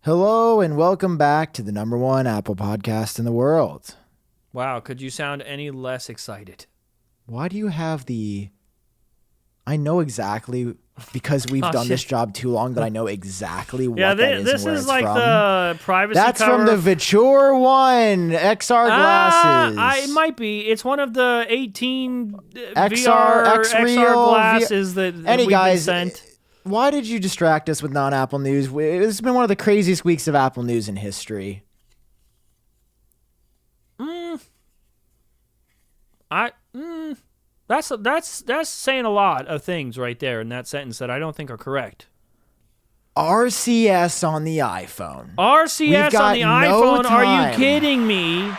Hello and welcome back to the #1 Apple podcast in the world. Wow, could you sound any less excited? Why do you have I know exactly, because we've done this job too long, that I know exactly what that is this and where is it's like from. the privacy That's cover. from the Viture One XR glasses. It might be. It's one of the 18 XR, VR X-Real, XR glasses that we've been sent. Why did you distract us with non-Apple news? It's been one of the craziest weeks of Apple news in history. That's saying a lot of things right there in that sentence that I don't think are correct. RCS on the iPhone. RCS on the iPhone? Time. Are you kidding me?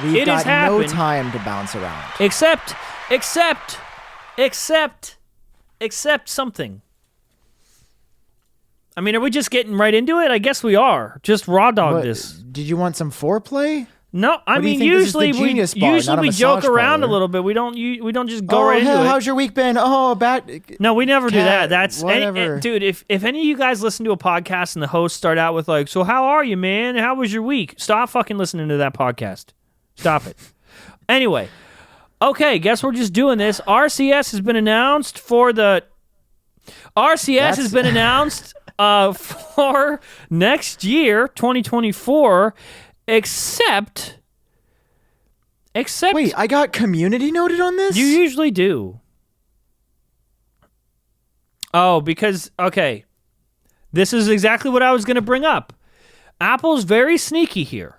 We've got no time to bounce around. Except something. I mean, are we just getting right into it? I guess we are. Just raw dog this. Did you want some foreplay? No, I mean usually we joke around a little bit. We don't just go right into it. How's your week been? No, we never do that. That's whatever. Dude, if any of you guys listen to a podcast and the hosts start out with like, "So how are you, man? How was your week?" Stop fucking listening to that podcast. Stop it. Anyway, okay, guess we're just doing this. RCS has been announced for for next year, 2024. Except. Wait, I got community noted on this? You usually do. Oh, because, okay. This is exactly what I was going to bring up. Apple's very sneaky here.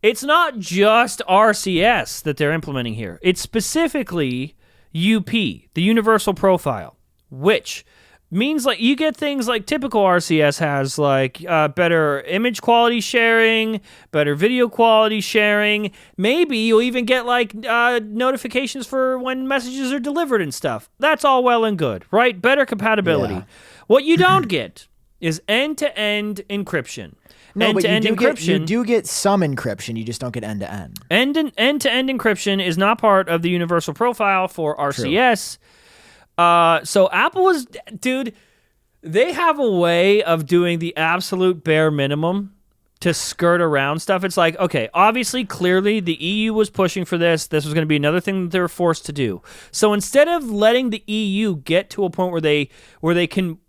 It's not just RCS that they're implementing here. It's specifically UP, the Universal Profile, which means like you get things like typical RCS has, like better image quality sharing, better video quality sharing. Maybe you'll even get like notifications for when messages are delivered and stuff. That's all well and good, right? Better compatibility. Yeah. What you don't get is end-to-end encryption. No, but you do get some encryption. You just don't get end-to-end. End-to-end encryption is not part of the Universal Profile for RCS. True. So Apple is, dude, they have a way of doing the absolute bare minimum to skirt around stuff. It's like, okay, obviously, clearly, the EU was pushing for this. This was going to be another thing that they were forced to do. So instead of letting the EU get to a point where they can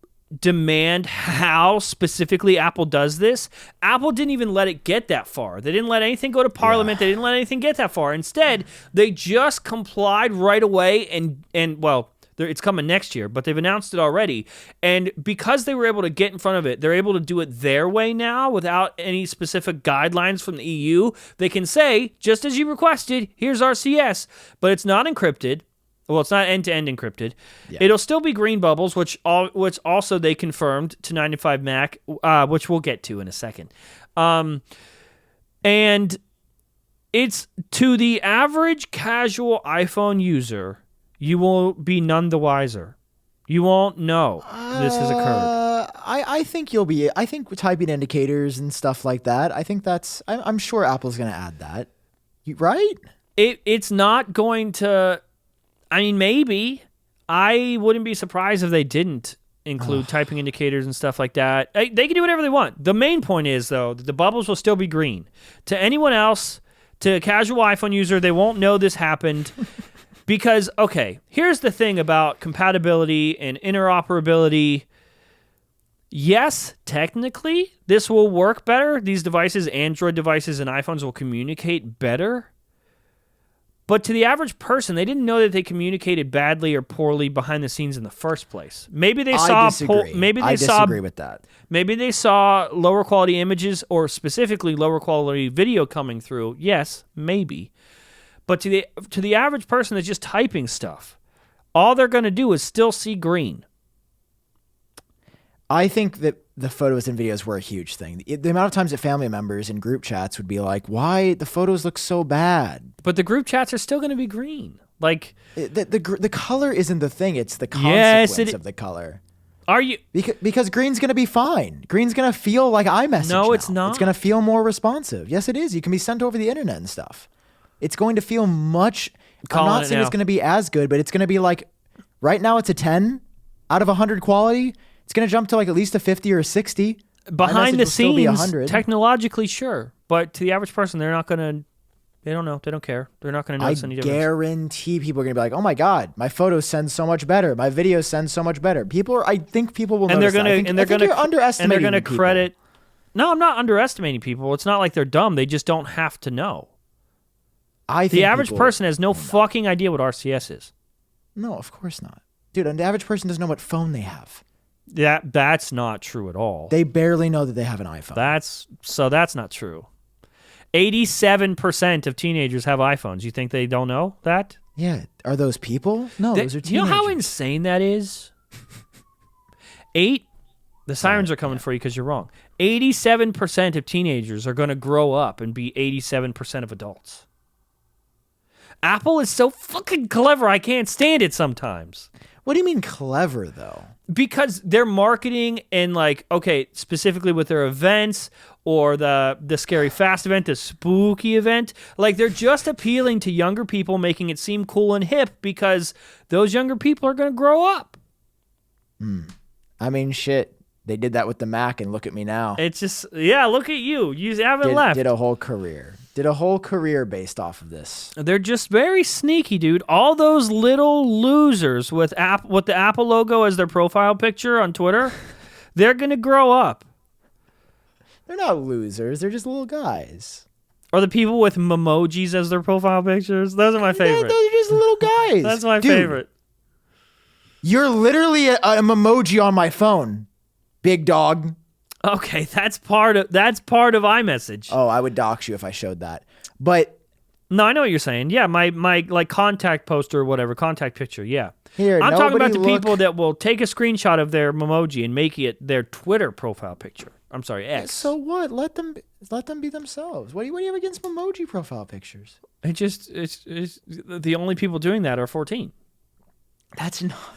demand how specifically Apple does this, Apple didn't even let it get that far. They didn't let anything go to Parliament. They didn't let anything get that far. Instead, they just complied right away and well, it's coming next year, but they've announced it already. And because they were able to get in front of it, they're able to do it their way now without any specific guidelines from the EU. They can say, just as you requested, here's RCS, but it's not encrypted. Well, it's not end-to-end encrypted. Yeah. It'll still be green bubbles, which also they confirmed to 95 Mac, which we'll get to in a second. And it's to the average casual iPhone user, you will be none the wiser. You won't know this has occurred. I think you'll be. I think typing indicators and stuff like that. I think I'm sure Apple's going to add that. Right? It's not going to. I mean, maybe. I wouldn't be surprised if they didn't include typing indicators and stuff like that. They can do whatever they want. The main point is, though, that the bubbles will still be green. To anyone else, to a casual iPhone user, they won't know this happened. Because, okay, here's the thing about compatibility and interoperability. Yes, technically, this will work better. These devices, Android devices and iPhones, will communicate better. But to the average person, they didn't know that they communicated badly or poorly behind the scenes in the first place. Maybe they saw. I disagree with that. Maybe they saw lower quality images or specifically lower quality video coming through. Yes, maybe. But to the average person that's just typing stuff, all they're going to do is still see green. I think that the photos and videos were a huge thing. The amount of times that family members in group chats would be like, why the photos look so bad? But the group chats are still going to be green. Like the color isn't the thing. It's the consequence of the color. Are you? Because green's going to be fine. Green's going to feel like iMessage. No, it's not. It's going to feel more responsive. Yes, it is. You can be sent over the internet and stuff. It's going to feel much. I'm not saying it's going to be as good, but it's going to be like, right now it's a 10 out of 100 quality. It's going to jump to like at least a 50 or a 60 behind the will still be scenes, 100. technologically, sure. But to the average person, they're not going to, they don't know. They don't care. They're not going to notice any difference. I guarantee people are going to be like, oh my God, my photos send so much better. My videos send so much better. I think people will notice that. And they're going to underestimating and they're going to people. credit. No, I'm not underestimating people. It's not like they're dumb. They just don't have to know. The average person has no fucking idea what RCS is. No, of course not. Dude, the average person doesn't know what phone they have. That's not true at all. They barely know that they have an iPhone. That's not true. 87% of teenagers have iPhones. You think they don't know that? Yeah. Are those people? No, those are teenagers. You know how insane that is? The sirens are coming for you because you're wrong. 87% of teenagers are going to grow up and be 87% of adults. Apple is so fucking clever. I can't stand it sometimes. What do you mean clever, though? Because they're marketing and specifically with their events or the Scary Fast event, the spooky event, they're just appealing to younger people, making it seem cool and hip because those younger people are going to grow up. I mean, shit. They did that with the Mac, and look at me now. It's just, look at you. You haven't left. Did a whole career based off of this. They're just very sneaky, dude. All those little losers with the Apple logo as their profile picture on Twitter, they're going to grow up. They're not losers. They're just little guys. Or the people with memojis as their profile pictures. Those are my favorite. Those are just little guys. That's my favorite. You're literally an emoji on my phone. Big dog. Okay, that's part of iMessage. Oh, I would dox you if I showed that. But no, I know what you're saying. Yeah, my contact poster or whatever, contact picture. Yeah. Here, I'm talking about the people that will take a screenshot of their memoji and make it their Twitter profile picture. I'm sorry, X. So what? Let them be themselves. What do you have against memoji profile pictures? It's the only people doing that are 14. That's not.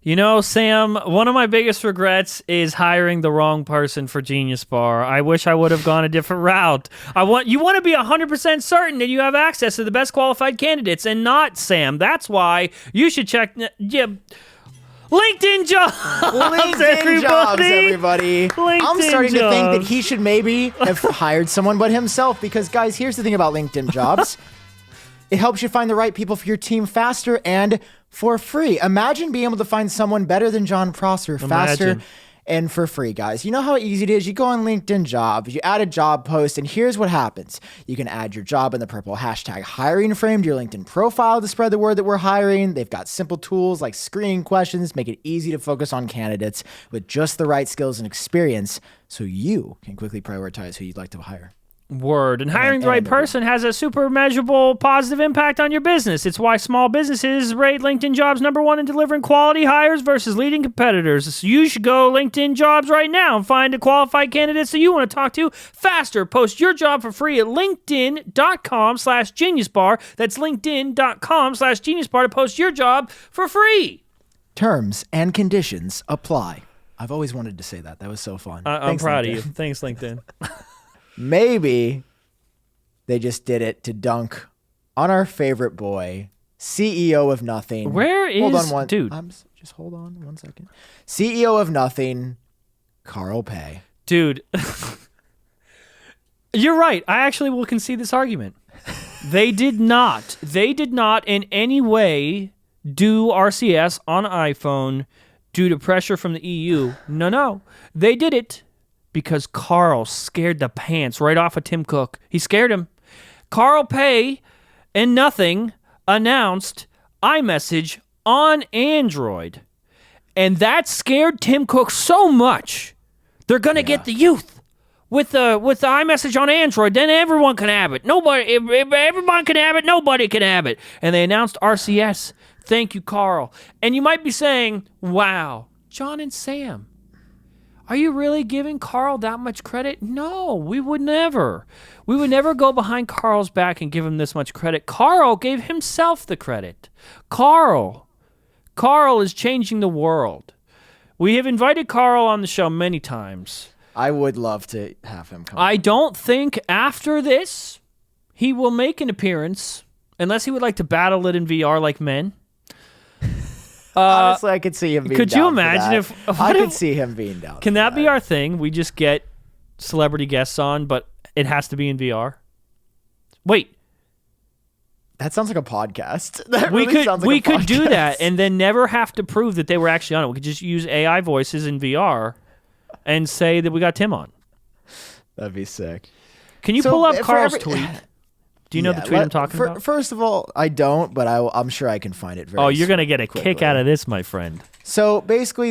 You know, Sam, one of my biggest regrets is hiring the wrong person for Genius Bar. I wish I would have gone a different route. You want to be 100% certain that you have access to the best qualified candidates, and not Sam. That's why you should check. LinkedIn Jobs. LinkedIn Jobs, everybody. I'm starting to think that he should maybe have hired someone but himself, because, guys, here's the thing about LinkedIn Jobs. It helps you find the right people for your team faster and for free. Imagine being able to find someone better than John Prosser faster and for free, guys. You know how easy it is? You go on LinkedIn Jobs, you add a job post, and here's what happens. You can add your job in the purple hashtag hiring frame to your LinkedIn profile to spread the word that we're hiring. They've got simple tools like screening questions, make it easy to focus on candidates with just the right skills and experience so you can quickly prioritize who you'd like to hire. Word. And hiring the right person has a super measurable positive impact on your business. It's why small businesses rate LinkedIn Jobs #1 in delivering quality hires versus leading competitors. So you should go LinkedIn Jobs right now and find the qualified candidates that you want to talk to faster. Post your job for free at linkedin.com/geniusbar. That's linkedin.com/geniusbar to post your job for free. Terms and conditions apply. I've always wanted to say that. That was so fun. I'm proud of you. Thanks, LinkedIn. Maybe they just did it to dunk on our favorite boy, CEO of Nothing. Dude? Just hold on 1 second. CEO of Nothing, Carl Pei. Dude, you're right. I actually will concede this argument. They did not in any way do RCS on iPhone due to pressure from the EU. No. They did it because Carl scared the pants right off of Tim Cook. He scared him. Carl Pei and Nothing announced iMessage on Android. And that scared Tim Cook so much. They're going to get the youth with the iMessage on Android. Then everyone can have it. If everyone can have it, nobody can have it. And they announced RCS. Thank you, Carl. And you might be saying, wow, John and Sam, are you really giving Carl that much credit? No, we would never. We would never go behind Carl's back and give him this much credit. Carl gave himself the credit. Carl is changing the world. We have invited Carl on the show many times. I would love to have him come. I don't think after this he will make an appearance, unless he would like to battle it in VR like men. Honestly, I could see him being Could down you for imagine that. if I could see him being down. Can for that be our thing? We just get celebrity guests on, but it has to be in VR. Wait, that sounds like a podcast. That we really could sounds like a could do podcast. that and then never have to prove that they were actually on it. We could just use AI voices in VR and say that we got Tim on. That'd be sick. Can you pull up Carl's tweet? Do you know the tweet I'm talking about? First of all, I don't, but I'm sure I can find it very Oh, you're going to get a quickly. kick out of this, my friend. So basically,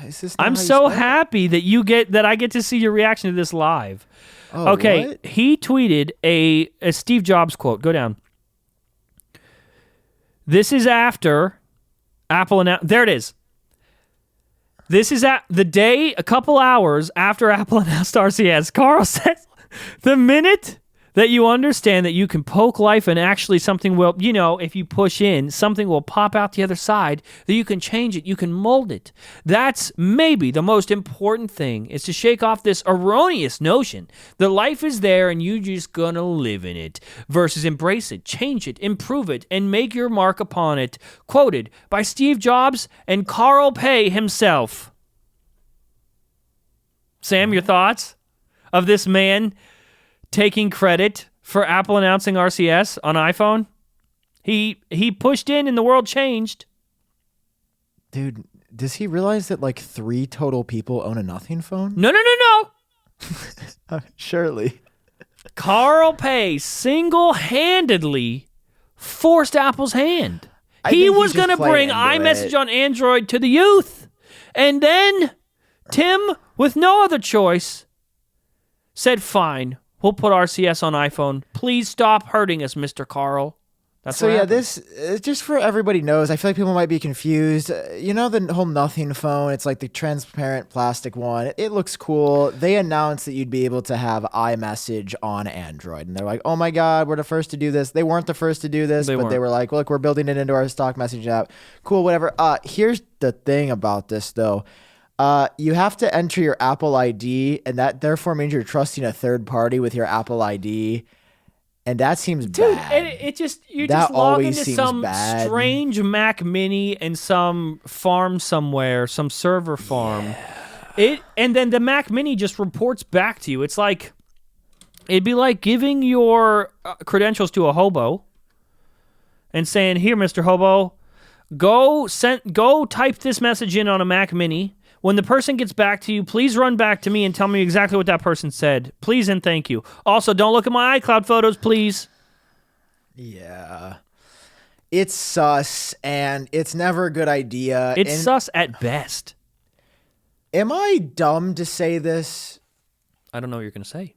is this not I'm how you so spell it? happy that I get to see your reaction to this live. Oh, Okay, what? he tweeted a Steve Jobs quote. Go down. This is after Apple announced. There it is. This is at the day, a couple hours after Apple announced RCS. Carl says, the minute that you understand that you can poke life and actually something will, if you push in, something will pop out the other side, that you can change it, you can mold it. That's maybe the most important thing, is to shake off this erroneous notion that life is there and you just gonna live in it, versus embrace it, change it, improve it, and make your mark upon it. Quoted by Steve Jobs and Carl Pei himself. Sam, your thoughts of this man taking credit for Apple announcing RCS on iPhone? He pushed in and the world changed. Dude, does he realize that like 3 total people own a Nothing phone? No. Surely. Carl Pei single-handedly forced Apple's hand. I He think was he's going to just bring playing into iMessage it. on Android to the youth. And then Tim, with no other choice, said, fine, we'll put RCS on iPhone. Please stop hurting us, Mr. Carl. That's So what yeah, happened. this just for everybody knows. I feel like people might be confused. You know the whole Nothing phone? It's like the transparent plastic one. It looks cool. They announced that you'd be able to have iMessage on Android, and they're like, "Oh my God, we're the first to do this." They weren't the first to do this, but they were like, "Look, we're building it into our stock messaging app." Cool, whatever. Here's the thing about this though. You have to enter your Apple ID, and that therefore means you're trusting a third party with your Apple ID. And that seems bad. And it just you That just log always into seems some bad. strange Mac Mini and some farm somewhere, some server farm. And then the Mac Mini just reports back to you. It's like it'd be like giving your credentials to a hobo and saying, "Here, Mr. Hobo, go type this message in on a Mac Mini. When the person gets back to you, please run back to me and tell me exactly what that person said. Please and thank you. Also, don't look at my iCloud photos, please." Yeah. It's sus, and it's never a good idea. It's and sus at best. Am I dumb to say this? I don't know what you're going to say.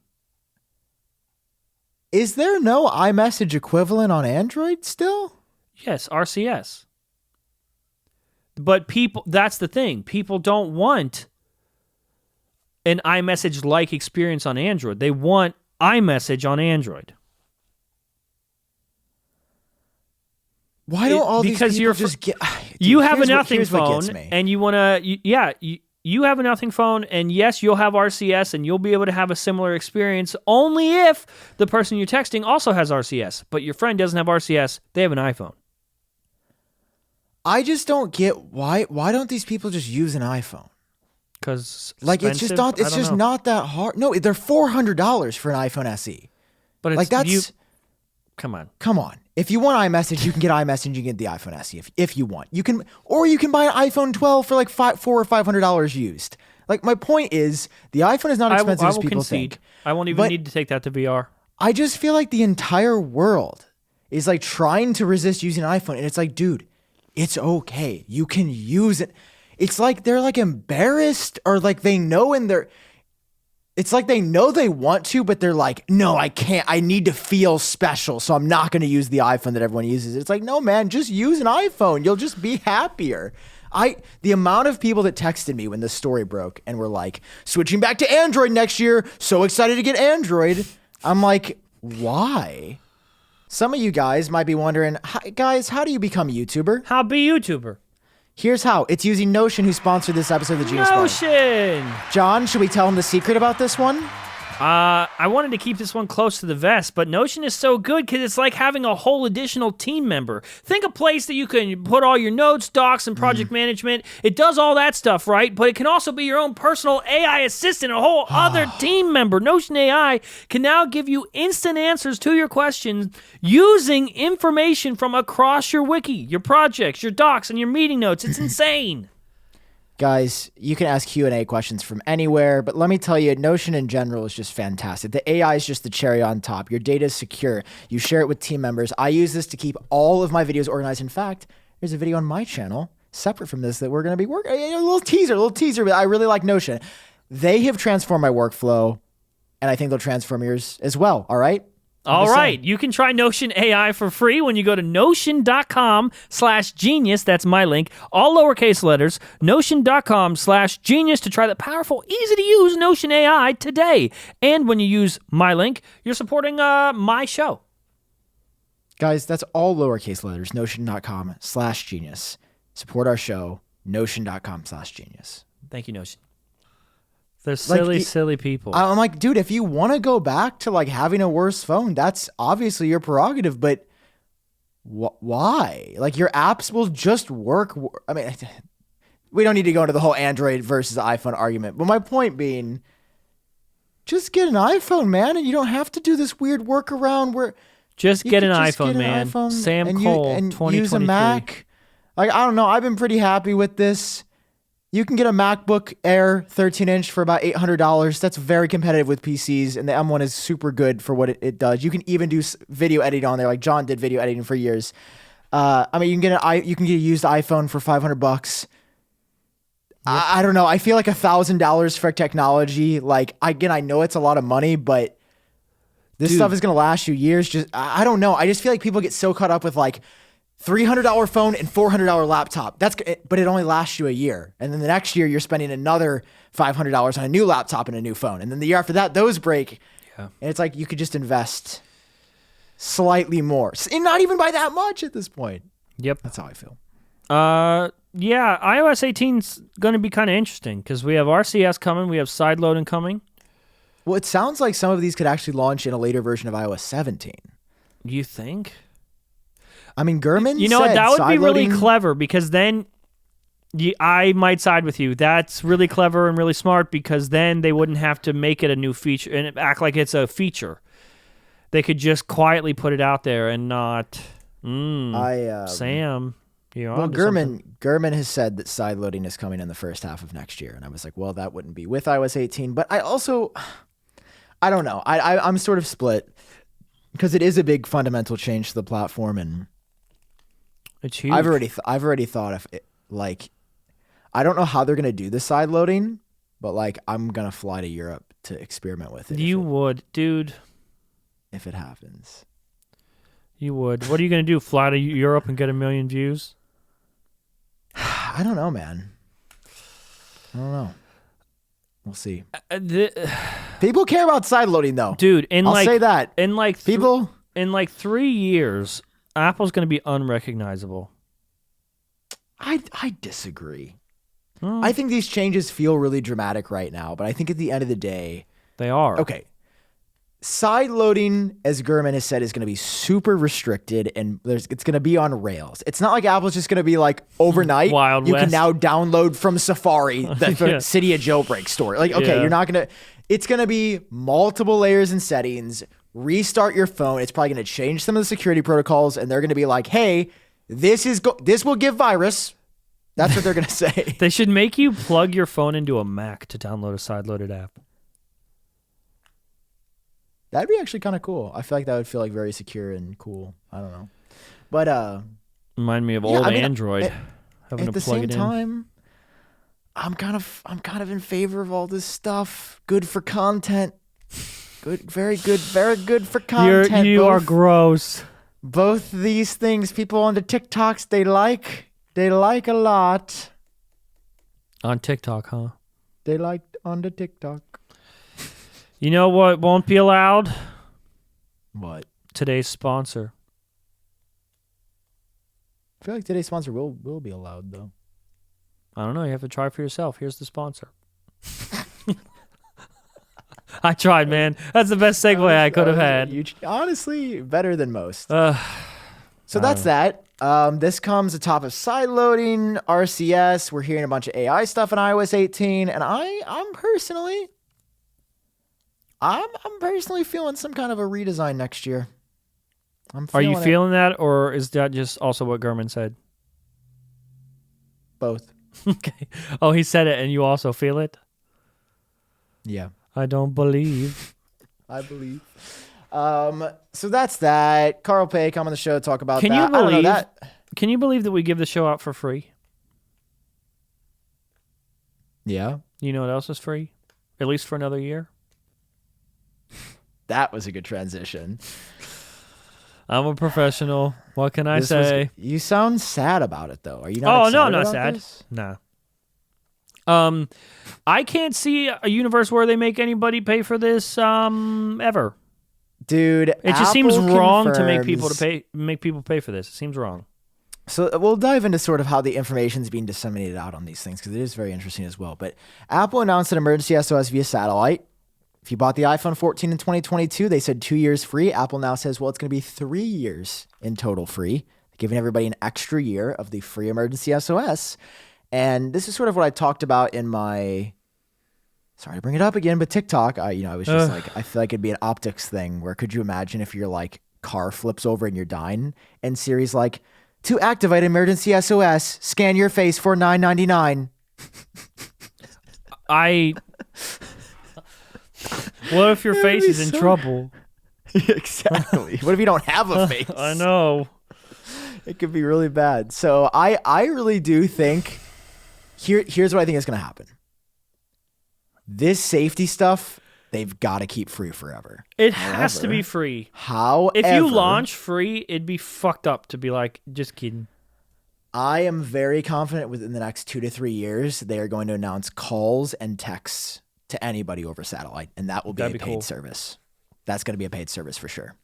Is there no iMessage equivalent on Android still? Yes, RCS. But that's the thing. People don't want an iMessage-like experience on Android. They want iMessage on Android. Why don't all these because people you're just get... You Dude, have a here's Nothing what phone, gets me. and you want to... You have a Nothing phone, and yes, you'll have RCS, and you'll be able to have a similar experience only if the person you're texting also has RCS, but your friend doesn't have RCS, they have an iPhone. I just don't get why don't these people just use an iPhone? Because Like it's just not that hard. No, they're $400 for an iPhone SE. But it's, like that's come on. If you want iMessage, you can get iMessage. You can get the iPhone SE if you want. You can buy an iPhone 12 for like $400 or $500 used. Like my point is, the iPhone is not expensive as people think. I won't even need to take that to VR. I just feel like the entire world is like trying to resist using an iPhone, and it's like, dude, it's okay. You can use it. It's like they're like embarrassed, or like they know it's like they know they want to, but they're like, no, I can't. I need to feel special, so I'm not going to use the iPhone that everyone uses. It's like, no, man, just use an iPhone. You'll just be happier. The amount of people that texted me when this story broke and were like, switching back to Android next year. So excited to get Android. I'm like, why? Some of you guys might be wondering, guys, how do you become a YouTuber? How be YouTuber? Here's how. It's using Notion, who sponsored this episode of the Genius Bar. Notion! John, should we tell him the secret about this one? I wanted to keep this one close to the vest, but Notion is so good because it's like having a whole additional team member. Think a place that you can put all your notes, docs, and project management. It does all that stuff, right? But it can also be your own personal AI assistant, a whole other team member. Notion AI can now give you instant answers to your questions using information from across your wiki, your projects, your docs, and your meeting notes. It's insane. Guys, you can ask Q&A questions from anywhere, but let me tell you, Notion in general is just fantastic. The AI is just the cherry on top. Your data is secure. You share it with team members. I use this to keep all of my videos organized. In fact, there's a video on my channel, separate from this, that we're going to be working. A little teaser, but I really like Notion. They have transformed my workflow, and I think they'll transform yours as well, all right? All right, you can try Notion AI for free when you go to notion.com/genius. That's my link, all lowercase letters, notion.com/genius to try the powerful, easy to use Notion AI today. And when you use my link, you're supporting my show. Guys, that's all lowercase letters, notion.com/genius. Support our show, notion.com/genius. Thank you, Notion. They're silly people. I'm like, dude, if you want to go back to like having a worse phone, that's obviously your prerogative, but why? Like your apps will just work. I mean, we don't need to go into the whole Android versus iPhone argument, but my point being, just get an iPhone, man, and you don't have to do this weird workaround where just get an iPhone, man. Sam Kohl, 2023. Use a Mac. Like, I don't know. I've been pretty happy with this. You can get a MacBook Air 13-inch for about $800. That's very competitive with PCs, and the M1 is super good for what it does. You can even do video editing on there, like John did video editing for years. I mean, you can get a used iPhone for $500. Yep. I don't know. I feel like $1,000 for technology. Like, again, I know it's a lot of money, but this stuff is gonna last you years. Just I don't know. I just feel like people get so caught up with like $300 phone and $400 laptop. But it only lasts you a year. And then the next year you're spending another $500 on a new laptop and a new phone. And then the year after that, those break. Yeah. And it's like you could just invest slightly more. And not even by that much at this point. Yep. That's how I feel. Yeah, iOS 18's going to be kind of interesting because we have RCS coming. We have side loading coming. Well, it sounds like some of these could actually launch in a later version of iOS 17. You think? I mean, Gurman You know what? said That would be really side-loading- clever because then I might side with you. That's really clever and really smart because then they wouldn't have to make it a new feature and act like it's a feature. They could just quietly put it out there and not. Sam, you're well, on to something. Gurman has said that side loading is coming in the first half of next year, and I was like, well, that wouldn't be with iOS 18. But I don't know. I'm sort of split because it is a big fundamental change to the platform, and it's huge. I've already thought of it, like, I don't know how they're gonna do the side loading, but like I'm gonna fly to Europe to experiment with it. You would, dude. If it happens. You would. What are you gonna do? Fly to Europe and get 1 million views? I don't know, man. I don't know. We'll see. People care about side loading, though, dude. I'll say that. In like people in like 3 years, Apple's gonna be unrecognizable. I disagree. I think these changes feel really dramatic right now, but I think at the end of the day, they are. Okay. Side loading, as Gurman has said, is going to be super restricted, and it's going to be on rails. It's not like Apple's just going to be like overnight. Wild you West. can now download from Safari the Yeah. Cydia jailbreak store. Like, okay, you're not going to. It's going to be multiple layers and settings. Restart your phone. It's probably going to change some of the security protocols, and they're going to be like, "Hey, this will give virus." That's what they're going to say. They should make you plug your phone into a Mac to download a side-loaded app. That'd be actually kind of cool. I feel like that would feel like very secure and cool. I don't know. But remind me of old Android. Having at to the plug same it in. time, I'm kind of in favor of all this stuff. Good for content. Good, very good for content. You are gross. Both these things, people on the TikToks, they like a lot. On TikTok, huh? They like on the TikTok. You know what won't be allowed? What? Today's sponsor. I feel like today's sponsor will be allowed, though. I don't know. You have to try for yourself. Here's the sponsor. I tried, man. That's the best segue I could have had. Honestly, better than most. So that's that. This comes atop of side loading, RCS. We're hearing a bunch of AI stuff in iOS 18, and I'm personally feeling some kind of a redesign next year. Are you feeling that, or is that just also what Gurman said? Both. Okay. Oh, he said it, and you also feel it? Yeah. I don't believe. I believe. So that's that. Carl Pay come on the show, talk about Can that. you believe, I don't know that. Can you believe that we give the show out for free? Yeah. You know what else is free? At least for another year? That was a good transition. I'm a professional. What can I say? You sound sad about it, though. Are you not excited no, I'm not about sad. this? Nah. I can't see a universe where they make anybody pay for this ever. Dude, it just seems wrong to make people pay for this. It seems wrong. So we'll dive into sort of how the information is being disseminated out on these things because it is very interesting as well. But Apple announced an emergency SOS via satellite. If you bought the iPhone 14 in 2022, they said 2 years free. Apple now says, well, it's going to be 3 years in total free, giving everybody an extra year of the free emergency SOS. And this is sort of what I talked about in my, sorry to bring it up again, but TikTok, I was just like, I feel like it'd be an optics thing where could you imagine if your like car flips over and you're dying and Siri's like, to activate emergency SOS, scan your face for $9.99. What if your face is in trouble? Exactly. What if you don't have a face? I know. It could be really bad. So I really do think here's what I think is going to happen. This safety stuff, they've got to keep free forever. It has to be free. However, if you launch free, it'd be fucked up to be like, just kidding. I am very confident within the next 2 to 3 years, they are going to announce calls and texts to anybody over satellite, and that will be a paid service. That's going to be a paid service for sure.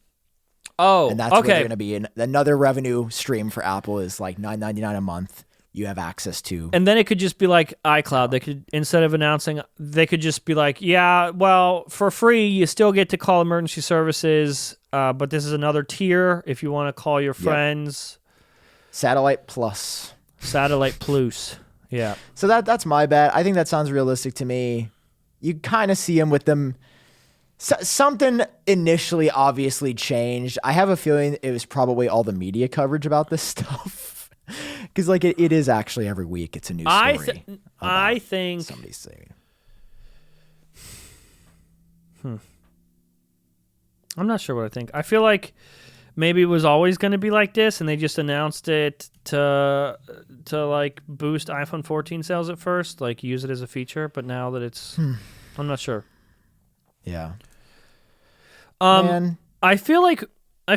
Oh, and that's where they're going to be another revenue stream for Apple is like $9.99 a month. You have access to, and then it could just be like iCloud. They could, instead of announcing, they could just be like, yeah, well, for free, you still get to call emergency services, but this is another tier if you want to call your friends. Satellite Plus. Satellite Plus. Yeah. So that's my bet. I think that sounds realistic to me. You kind of see them with them. Something initially obviously changed. I have a feeling it was probably all the media coverage about this stuff. Because like it is actually every week. It's a new story. I think somebody's saying. I'm not sure what I think. I feel like maybe it was always going to be like this, and they just announced it to like boost iPhone 14 sales at first, like use it as a feature. But now that it's, I'm not sure. Yeah. Man. I feel like I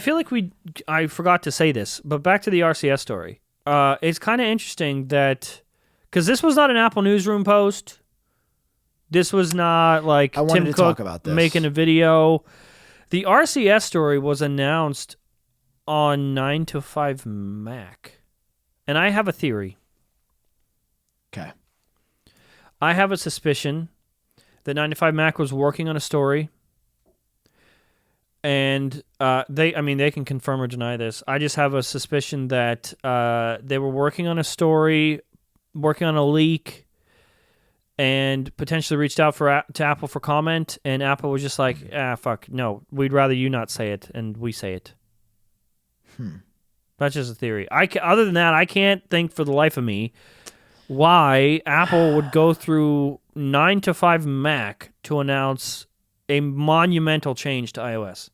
forgot to say this, but back to the RCS story. It's kind of interesting that because this was not an Apple newsroom post. This was not like Tim Cook making a video. The RCS story was announced on 9 to 5 Mac. And I have a theory. Okay. I have a suspicion that 9 to 5 Mac was working on a story. And they can confirm or deny this. I just have a suspicion that they were working on a story, working on a leak, and potentially reached out to Apple for comment, and Apple was just like, fuck, no, we'd rather you not say it, and we say it. That's just a theory. Other than that, I can't think for the life of me why Apple would go through 9 to 5 Mac to announce a monumental change to iOS.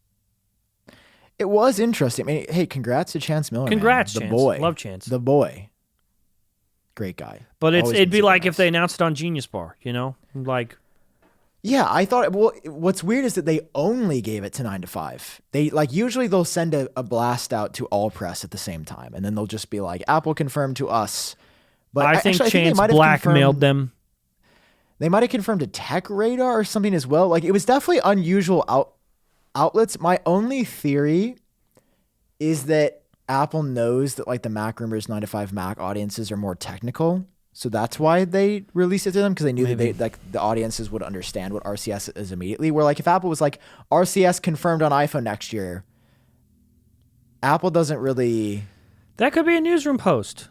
It was interesting. I mean, hey, congrats to Chance Miller. Congrats, man. Chance. Boy. Love Chance. The boy. Great guy. But it'd be like if they announced it on Genius Bar, you know? Like, yeah, I thought, well, what's weird is that they only gave it to 9 to 5. They, like, usually they'll send a blast out to all press at the same time, and then they'll just be like, Apple confirmed to us. But I think Chance blackmailed them. They might have confirmed to Tech Radar or something as well. Like, it was definitely unusual outlets. My only theory is that Apple knows that, like, the Mac Rumors 9 to 5 Mac audiences are more technical. So that's why they released it to them, because they knew that the audiences would understand what RCS is immediately. Where like if Apple was like RCS confirmed on iPhone next year, Apple doesn't really. That could be a newsroom post.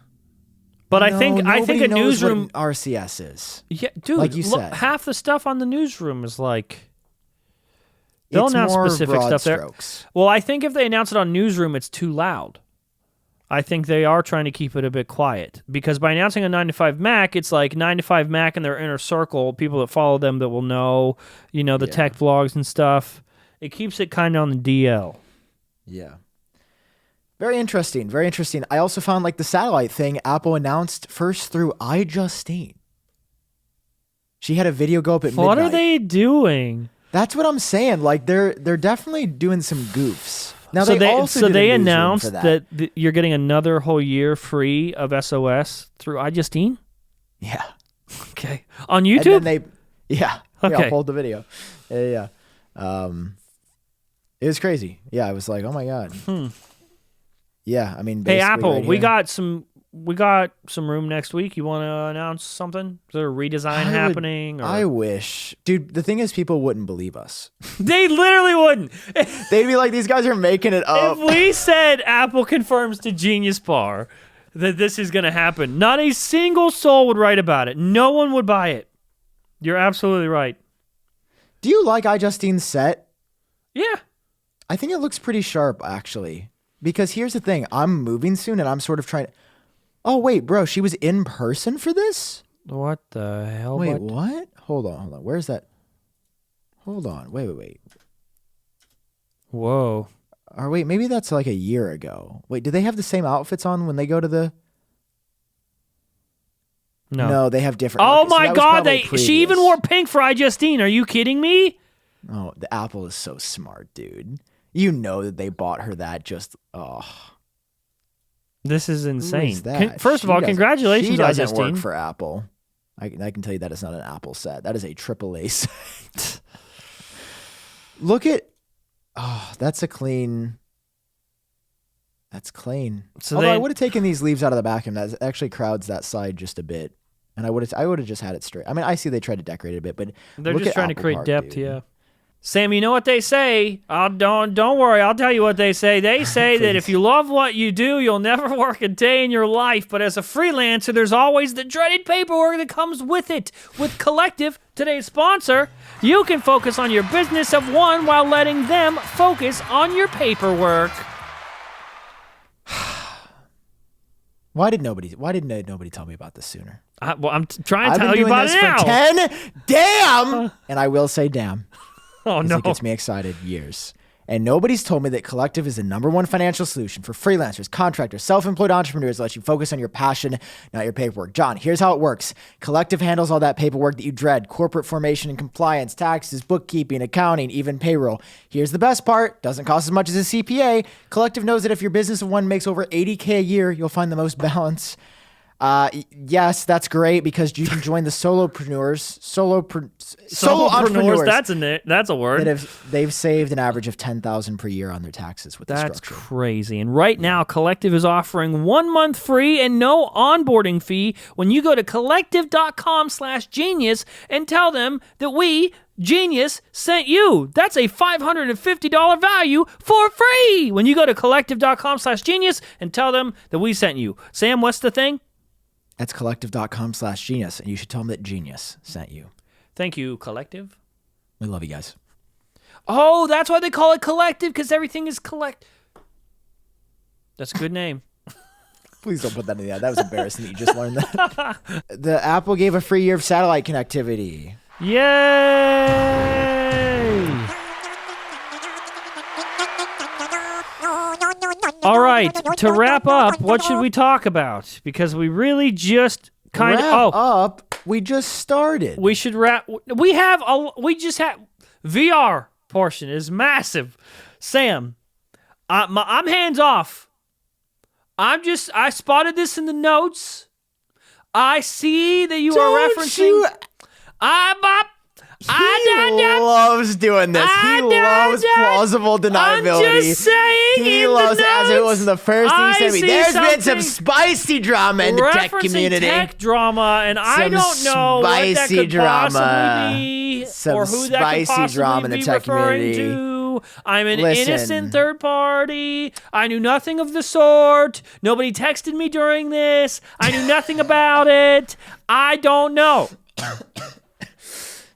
But I think a newsroom RCS is. Yeah, dude. Like you said, half the stuff on the newsroom is like they'll announce specific stuff strokes. There. Well, I think if they announce it on newsroom, it's too loud. I think they are trying to keep it a bit quiet, because by announcing a 9 to 5 Mac, it's like 9 to 5 Mac in their inner circle, people that follow them that will know, the tech vlogs and stuff. It keeps it kind of on the DL. Yeah. Very interesting. Very interesting. I also found like the satellite thing Apple announced first through iJustine. She had a video go up at midnight. What are they doing? That's what I'm saying. Like they're definitely doing some goofs. Now so they announced that you're getting another whole year free of SOS through iJustine? Yeah. Okay. On YouTube? And then okay. I'll hold the video. Yeah. It was crazy. Yeah, I was like, oh my God. Yeah, I mean, hey Apple, we got some room next week. You want to announce something? Is there a redesign happening? I wish, dude. The thing is, people wouldn't believe us. They literally wouldn't. They'd be like, these guys are making it up. If we said Apple confirms to Genius Bar that this is going to happen, not a single soul would write about it. No one would buy it. You're absolutely right. Do you like iJustine's set? Yeah, I think it looks pretty sharp, actually. Because here's the thing, I'm moving soon and I'm sort of trying to... Oh, wait, bro, she was in person for this? What the hell? Wait, what? Hold on. Where's that? Hold on. Wait. Whoa. Or wait, maybe that's like a year ago. Wait, do they have the same outfits on when they go to the... No, they have different... Oh my God, she even wore pink for iJustine. Are you kidding me? Oh, the Apple is so smart, dude. You know that they bought her that just, This is insane. Who is that? First of all, congratulations, She doesn't iJustine. work for Apple. I can tell you that it's not an Apple set. That is a AAA set. Look at, that's clean. So although I would have taken these leaves out of the back, and that actually crowds that side just a bit. And I would have just had it straight. I mean, I see they tried to decorate it a bit, but they're just trying to create depth, dude. Yeah. Sam, you know what they say? Don't worry. I'll tell you what they say. They say that if you love what you do, you'll never work a day in your life. But as a freelancer, there's always the dreaded paperwork that comes with it. With Collective, today's sponsor, you can focus on your business of one while letting them focus on your paperwork. Why did nobody tell me about this sooner? I'm trying to tell you about it now. I've been doing this for 10 damn, and I will say damn. Oh, no. It gets me excited years. And nobody's told me that Collective is the #1 financial solution for freelancers, contractors, self-employed entrepreneurs that lets you focus on your passion, not your paperwork. John, here's how it works. Collective handles all that paperwork that you dread: corporate formation and compliance, taxes, bookkeeping, accounting, even payroll. Here's the best part. Doesn't cost as much as a CPA. Collective knows that if your business of one makes over $80K a year, you'll find the most balance. Yes, that's great, because you can join the solopreneurs. That's a word. They've saved an average of $10,000 per year on their taxes with this structure. That's crazy. And right now, Collective is offering 1 month free and no onboarding fee when you go to collective.com/genius and tell them that we, Genius, sent you. That's a $550 value for free when you go to collective.com/genius and tell them that we sent you. Sam, what's the thing? That's collective.com/genius, and you should tell them that Genius sent you. Thank you, Collective. We love you guys. Oh, that's why they call it Collective, because everything is That's a good name. Please don't put that in the ad. That was embarrassing that you just learned that. The Apple gave a free year of satellite connectivity. Yay! All right, to wrap up, what should we talk about? Because we really just we just started. We should wrap. We just had VR portion is massive. Sam, I'm hands off. I spotted this in the notes. I see that you are referencing. loves doing this. He loves plausible deniability. I'm just saying. He loves it as it was the first thing he said to me. There's been some spicy drama in the tech community. Tech drama, and I don't know what that could possibly be, or who that could possibly be referring to. I'm an innocent third party. I knew nothing of the sort. Nobody texted me during this. I knew nothing about it. I don't know.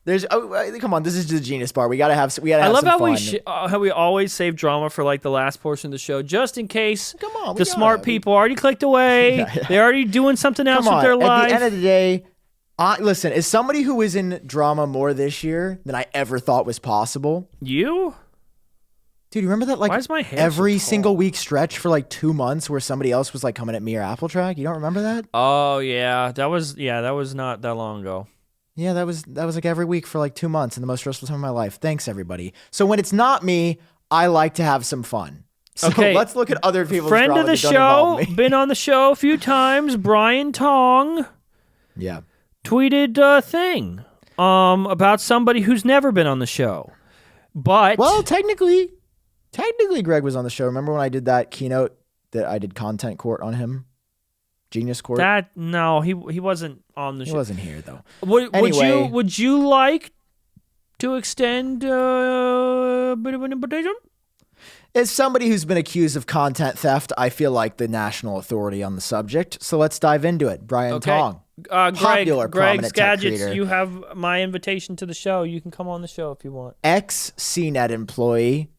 Come on, this is the genius part. We gotta have some fun. I love how we always save drama for like the last portion of the show, just in case. Come on, the smart people already clicked away. They're already doing something else with their life. At the end of the day, listen, as somebody who was in drama more this year than I ever thought was possible. You? Dude, you remember that Why is my hair every so single week stretch for like 2 months where somebody else was like coming at me or Apple Track? You don't remember that? Oh yeah, that was not that long ago. Yeah, that was like every week for like 2 months in the most stressful time of my life. Thanks everybody. So when it's not me, I like to have some fun. So let's look at other people's friend drama of the that don't involve show, me. been on the show a few times. Brian Tong. Yeah. Tweeted a thing about somebody who's never been on the show. But well, technically Greg was on the show. Remember when I did that keynote that I did content court on him? Genius court? He wasn't on the show. He wasn't here though. Would you like to extend a bit of an invitation? As somebody who's been accused of content theft, I feel like the national authority on the subject. So let's dive into it. Brian Tong. Popular, Greg's prominent tech Gadgets, creator. you have my invitation to the show. You can come on the show if you want. Ex-CNET employee.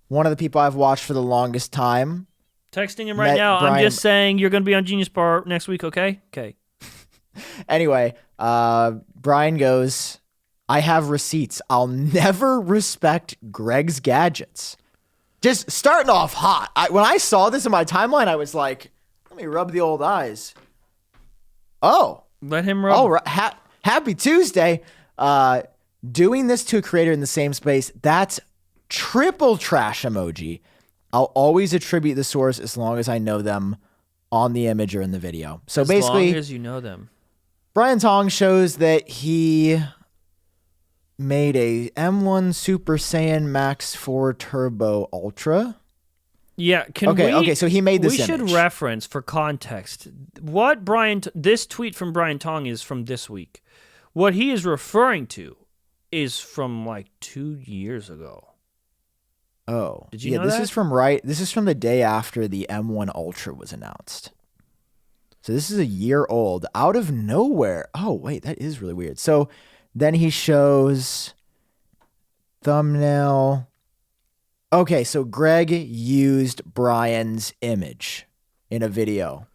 One of the people I've watched for the longest time. Texting him right now. I'm just saying you're going to be on Genius Bar next week, okay? Okay. Anyway, Brian goes, I have receipts. I'll never respect Greg's Gadgets. Just starting off hot. When I saw this in my timeline, I was like, let me rub the old eyes. Oh. Let him rub. Oh, happy Tuesday. Doing this to a creator in the same space, that's triple trash emoji. I'll always attribute the source as long as I know them on the image or in the video. So basically, as long as you know them. Brian Tong shows that he made a M1 Super Saiyan Max 4 Turbo Ultra. Yeah, so he made this image. We should reference for context what this tweet from Brian Tong is from this week. What he is referring to is from like 2 years ago. Oh, did you know this that? This is from the day after the M1 Ultra was announced. So this is a year old, out of nowhere. Oh, wait, that is really weird. So then he shows thumbnail. Okay, so Greg used Brian's image in a video.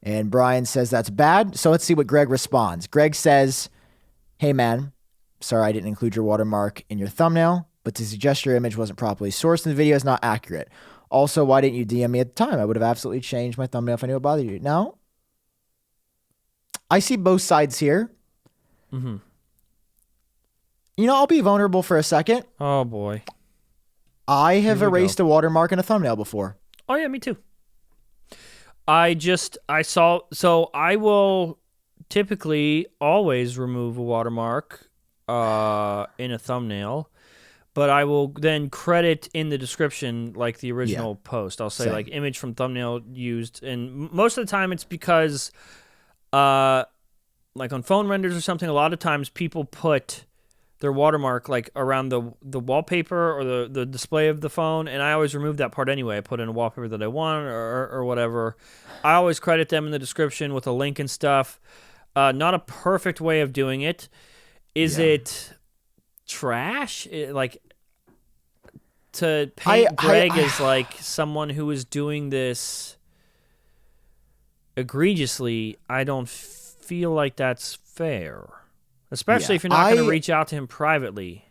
And Brian says that's bad. So let's see what Greg responds. Greg says, hey, man, sorry I didn't include your watermark in your thumbnail, but to suggest your image wasn't properly sourced in the video is not accurate. Also, why didn't you DM me at the time? I would have absolutely changed my thumbnail if I knew it bothered you. Now, I see both sides here. Mm-hmm. You know, I'll be vulnerable for a second. Oh, boy. I have erased a watermark in a thumbnail before. Oh, yeah, me too. I will typically always remove a watermark in a thumbnail, but I will then credit in the description like the original post. I'll say like image from thumbnail used, and most of the time it's because like on phone renders or something, a lot of times people put their watermark like around the wallpaper or the display of the phone, and I always remove that part anyway. I put in a wallpaper that I want or whatever. I always credit them in the description with a link and stuff. Not a perfect way of doing it. Is it trash? Like to paint Greg as like someone who is doing this egregiously, I don't feel like that's fair. Especially if you're not going to reach out to him privately.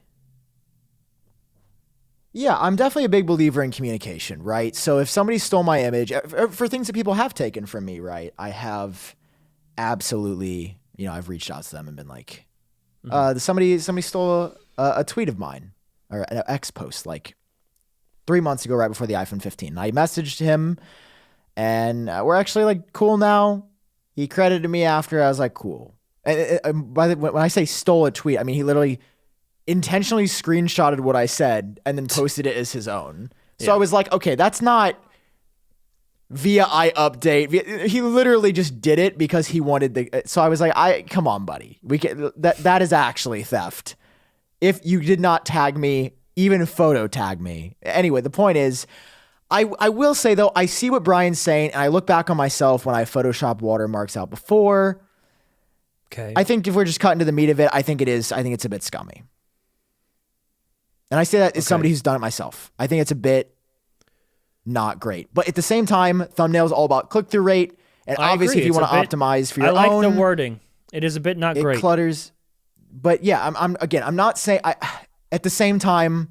Yeah, I'm definitely a big believer in communication, right? So if somebody stole my image, for things that people have taken from me, right, I have absolutely, I've reached out to them and been like, somebody stole a tweet of mine, or an X post, like 3 months ago, right before the iPhone 15. And I messaged him, and we're actually like cool now. He credited me after. I was like, cool. When I say stole a tweet, I mean he literally intentionally screenshotted what I said and then posted it as his own. So I was like, okay, that's not via iUpdate. He literally just did it because he wanted so I was like, come on, buddy. That is actually theft. If you did not tag me, even photo tag me. Anyway, the point is, I will say though, I see what Brian's saying, and I look back on myself when I Photoshop watermarks out before. Okay. I think if we're just cutting to the meat of it, I think it's a bit scummy. And I say that as somebody who's done it myself. I think it's a bit not great. But at the same time, thumbnails all about click-through rate. And obviously, if you want to optimize for your own... I like the wording. It is a bit not great. It clutters. But yeah, I'm not saying... at the same time,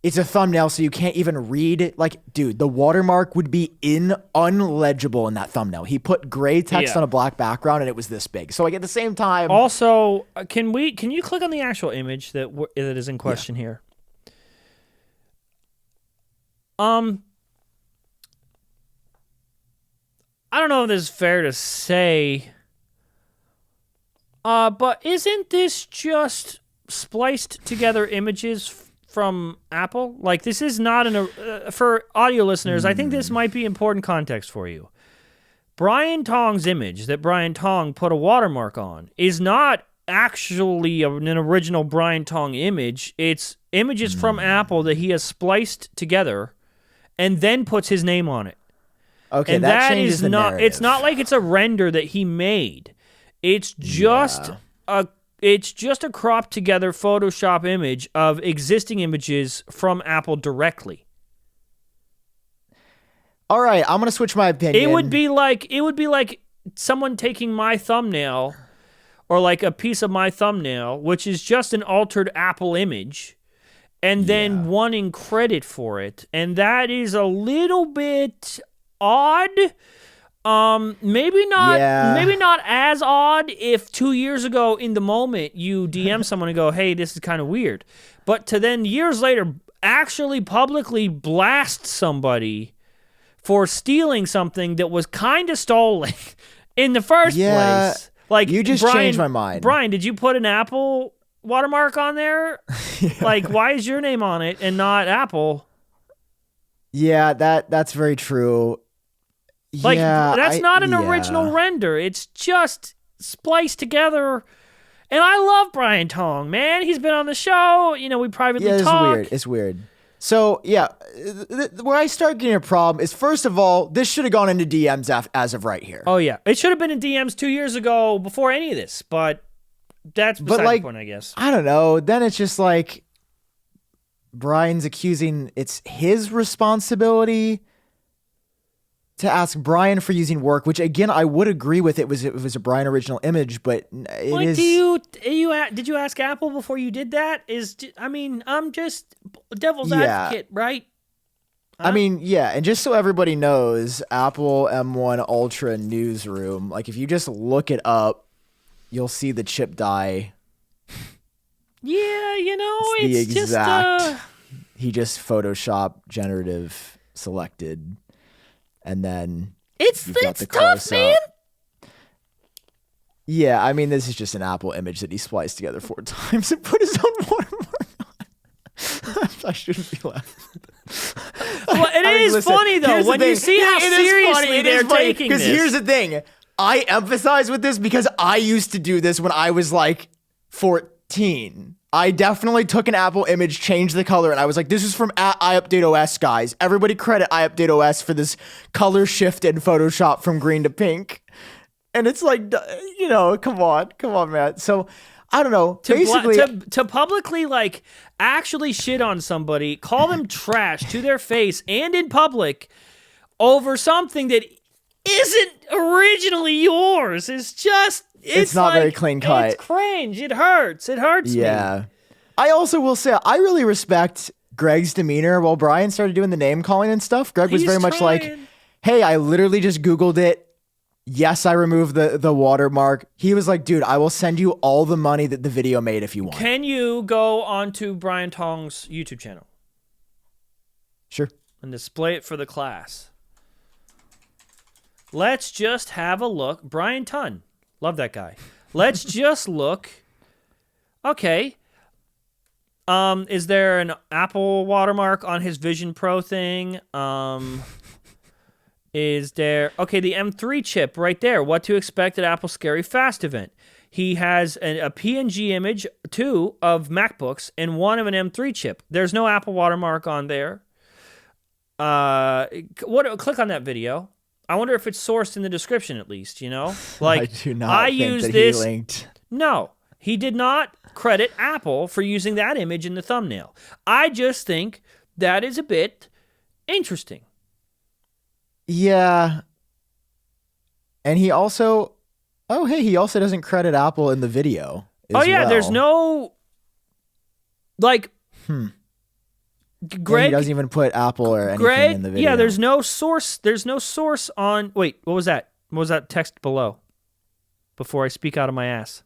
it's a thumbnail, so you can't even read it. Like, dude, the watermark would be unlegible in that thumbnail. He put gray text on a black background, and it was this big. So like at the same time... Also, can you click on the actual image that is in question here? I don't know if this is fair to say, but isn't this just spliced together images from Apple? Like, this is not for audio listeners, I think this might be important context for you. Brian Tong's image that Brian Tong put a watermark on is not actually an original Brian Tong image. It's images from Apple that he has spliced together and then puts his name on it. Okay, and that changes the narrative. It's not like it's a render that he made. It's just a cropped together Photoshop image of existing images from Apple directly. All right, I'm going to switch my opinion. It would be like someone taking my thumbnail or like a piece of my thumbnail, which is just an altered Apple image, and then wanting credit for it. And that is a little bit odd. Maybe not as odd if 2 years ago in the moment you DM someone and go, hey, this is kind of weird. But to then years later actually publicly blast somebody for stealing something that was kind of stolen in the first place. Like, you just changed my mind. Brian, did you put an Apple watermark on there? Like, why is your name on it and not Apple? Yeah, that's very true. Like, that's not an original render. It's just spliced together. And I love Brian Tong, man. He's been on the show. You know, we privately talk. It's weird. So, yeah, where I start getting a problem is, first of all, this should have gone into DMs as of right here. Oh, yeah. It should have been in DMs 2 years ago before any of this, but that's beside the point, I guess. I don't know. Then it's just like Brian's accusing it's his responsibility to ask Brian for using work, which again I would agree with. It was a Brian original image, but did you ask Apple before you did that? I'm just devil's advocate, right? I mean, yeah, and just so everybody knows, Apple M1 Ultra Newsroom, like if you just look it up, you'll see the chip die. Yeah, it's the exact. He just Photoshop generative selected. And then it's tough, man. Yeah, I mean, this is just an Apple image that he spliced together 4 times and put his own watermark on. I shouldn't be laughing. Well, listen, funny though when you see how seriously they're taking this. Because here's the thing, I empathize with this because I used to do this when I was like 14. I definitely took an Apple image, changed the color, and I was like, this is from iUpdateOS, guys. Everybody credit iUpdateOS for this color shift in Photoshop from green to pink. And it's like, come on, man. So, I don't know. Basically, to publicly, like, actually shit on somebody, call them trash to their face and in public over something that isn't originally yours is just... It's not very clean cut. It's cringe. It hurts. It hurts me. Yeah. I also will say, I really respect Greg's demeanor while Brian started doing the name calling and stuff. Greg was very much like, hey, I literally just Googled it. Yes, I removed the watermark. He was like, dude, I will send you all the money that the video made if you want. Can you go onto Brian Tong's YouTube channel? Sure. And display it for the class. Let's just have a look. Brian Tong. Love that guy. Let's just look. Okay. Is there an Apple watermark on his Vision Pro thing? Is there... Okay, the M3 chip right there. What to expect at Apple's Scary Fast event. He has a PNG image, 2 of MacBooks, and 1 of an M3 chip. There's no Apple watermark on there. Click on that video. I wonder if it's sourced in the description at least, Like, I do not think that he linked. No, he did not credit Apple for using that image in the thumbnail. I just think that is a bit interesting. Yeah. And he also... Oh, hey, he also doesn't credit Apple in the video as well. There's no... Like... Greg... And he doesn't even put Apple or anything in the video. Yeah, there's no source on... Wait, what was that? What was that text below? Before I speak out of my ass.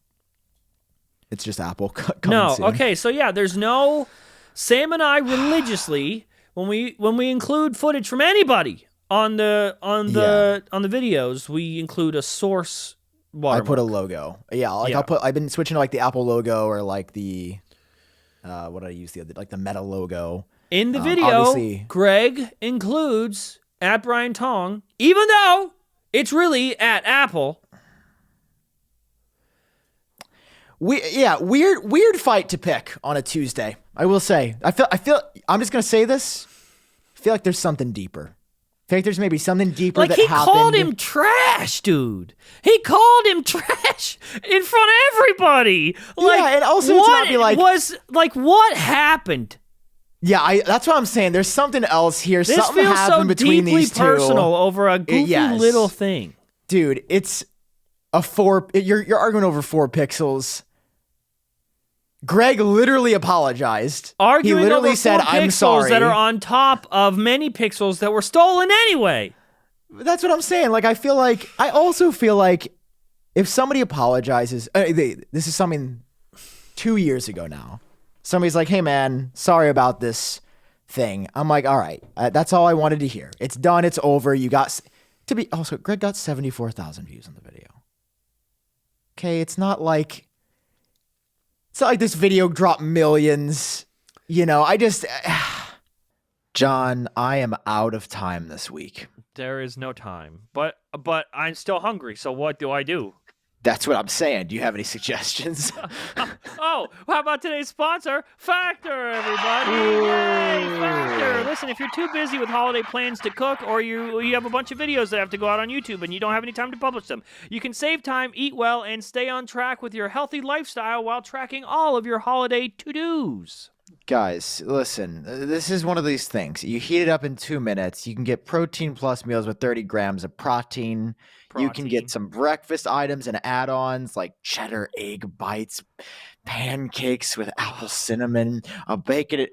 It's just Apple coming soon. Okay, so yeah, there's no... Sam and I religiously, when we include footage from anybody on the videos, we include a source watermark. I put a logo. Yeah, I've been switching to like the Apple logo or like the what did I use the other, like the Meta logo. In the video, Greg includes at Brian Tong, even though it's really at Apple. Weird fight to pick on a Tuesday. I will say. I feel I'm just gonna say this. I feel like there's something deeper. I feel like there's maybe something deeper that happened. He called him trash, dude. He called him trash in front of everybody. And also to not be like... what happened? Yeah, that's what I'm saying. There's something else here. This something feels happened so between deeply these two. personal over a goofy little thing. Dude, it's a 4... You're arguing over 4 pixels. Greg literally apologized. Arguing he literally over said, 4 I'm pixels sorry. that are on top of many pixels that were stolen anyway. That's what I'm saying. Like, I also feel like if somebody apologizes, this is something 2 years ago now. Somebody's like, hey man, sorry about this thing. I'm like, all right, that's all I wanted to hear. It's done. It's over. Greg got 74,000 views on the video. Okay. It's not like this video dropped millions, John, I am out of time this week. There is no time, but I'm still hungry. So what do I do? That's what I'm saying. Do you have any suggestions? How about today's sponsor, Factor, everybody? Yay, Factor. Listen, if you're too busy with holiday plans to cook, or you have a bunch of videos that have to go out on YouTube and you don't have any time to publish them, you can save time, eat well, and stay on track with your healthy lifestyle while tracking all of your holiday to-dos. Guys, listen, this is one of these things. You heat it up in 2 minutes. You can get protein plus meals with 30 grams of protein. You can get some breakfast items and add-ons like cheddar egg bites, pancakes with apple cinnamon, a bacon.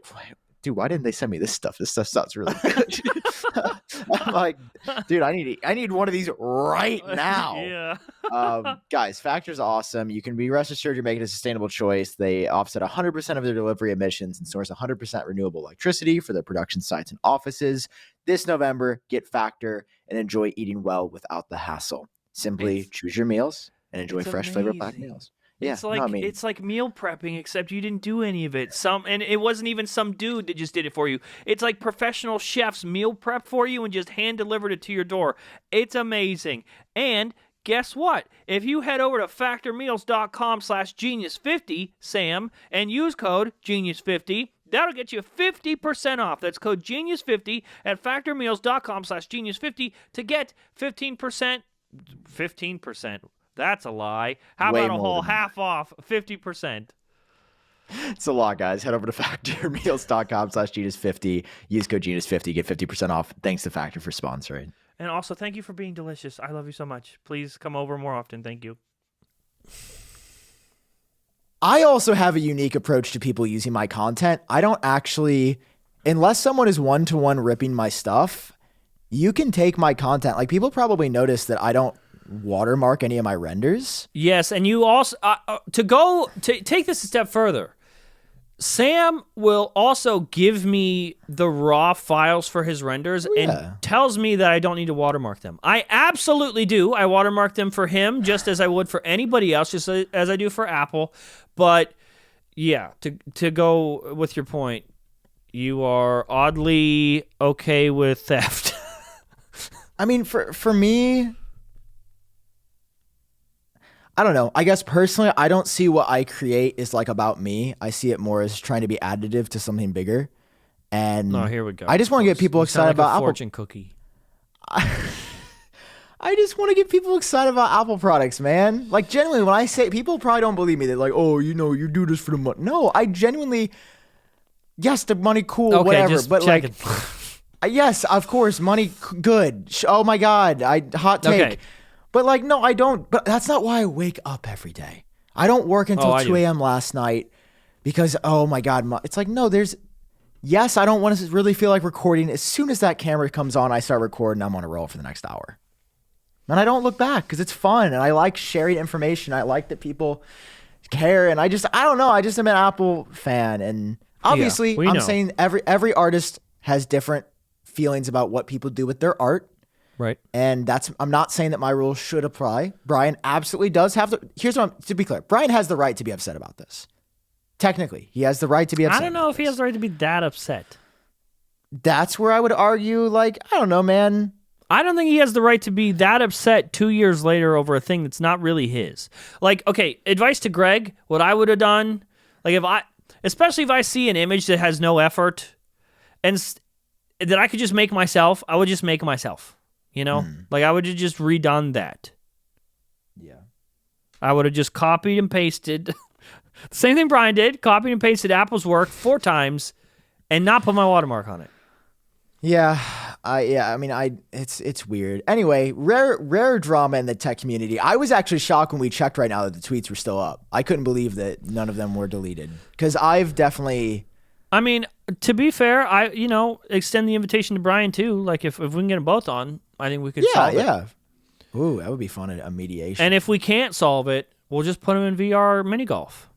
Dude, why didn't they send me this stuff? This stuff sounds really good. I'm like, dude, I need one of these right now. Yeah. Guys, Factor's awesome. You can be rest assured you're making a sustainable choice. They offset 100% of their delivery emissions and source 100% renewable electricity for their production sites and offices. This November, get Factor and enjoy eating well without the hassle. Simply choose your meals and enjoy fresh flavored black meals. Yeah, it's like meal prepping, except you didn't do any of it. And it wasn't even some dude that just did it for you. It's like professional chefs meal prep for you and just hand delivered it to your door. It's amazing. And guess what? If you head over to factormeals.com/genius50, Sam, and use code genius50, that'll get you 50% off. That's code genius50 at factormeals.com/genius50 to get 15%. 15%. That's a lie. How about a whole half off, 50%? It's a lot, guys. Head over to factormeals.com/genius50. Use code genius50. Get 50% off. Thanks to Factor for sponsoring. And also, thank you for being delicious. I love you so much. Please come over more often. Thank you. I also have a unique approach to people using my content. I don't actually, unless someone is one-to-one ripping my stuff, you can take my content. Like, people probably notice that I don't watermark any of my renders. Yes, and you also take this a step further. Sam will also give me the raw files for his renders and tells me that I don't need to watermark them. I absolutely do. I watermark them for him just as I would for anybody else, just as I do for Apple. But yeah, to go with your point, you are oddly okay with theft. I mean, for me, I don't know. I guess personally, I don't see what I create is like about me. I see it more as trying to be additive to something bigger. And here we go. I just want to get people excited about Apple. Fortune cookie. I just want to get people excited about Apple products, man. Like, genuinely, when I say, people probably don't believe me. They're like, oh, you do this for the money. No, I genuinely, yes, the money, cool, okay, whatever. Just but checking. Like, yes, of course, money, good. Oh my God, hot take. Okay. But like, no, I don't. But that's not why I wake up every day. I don't work until 2 a.m. last night because, oh my God, it's like, no, yes, I don't want to really feel like recording. As soon as that camera comes on, I start recording, I'm on a roll for the next hour. And I don't look back because it's fun. And I like sharing information. I like that people care. And I don't know. I just am an Apple fan. And obviously, I'm saying every artist has different feelings about what people do with their art. Right. And I'm not saying that my rules should apply. Brian absolutely does have to be clear. Brian has the right to be upset about this. Technically, he has the right to be upset. I don't know if he has the right to be that upset. That's where I would argue, like, I don't know, man. I don't think he has the right to be that upset 2 years later over a thing that's not really his. Like, okay, advice to Greg, what I would have done, like especially if I see an image that has no effort and that I could just make myself, I would just make it myself. You know, like I would have just redone that. Yeah. I would have just copied and pasted. The same thing Brian did, copied and pasted Apple's work 4 times and not put my watermark on it. Yeah. I mean, it's weird. Anyway, rare drama in the tech community. I was actually shocked when we checked right now that the tweets were still up. I couldn't believe that none of them were deleted because I've definitely... I mean, to be fair, I extend the invitation to Brian too. Like if we can get them both on, I think we could solve it. Yeah. Ooh, that would be fun, a mediation. And if we can't solve it, we'll just put them in VR mini golf.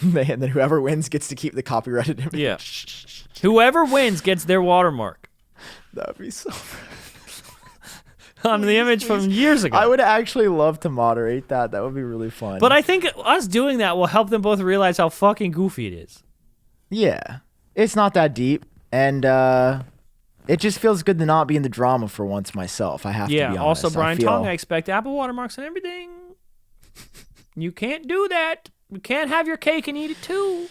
Man, then whoever wins gets to keep the copyrighted image. Yeah. Whoever wins gets their watermark. That would be so on the image from years ago. I would actually love to moderate that. That would be really fun. But I think us doing that will help them both realize how fucking goofy it is. Yeah. It's not that deep. And it just feels good to not be in the drama for once myself. I have to be honest. Yeah, also, Brian Tong, I expect Apple watermarks and everything. You can't do that. You can't have your cake and eat it too.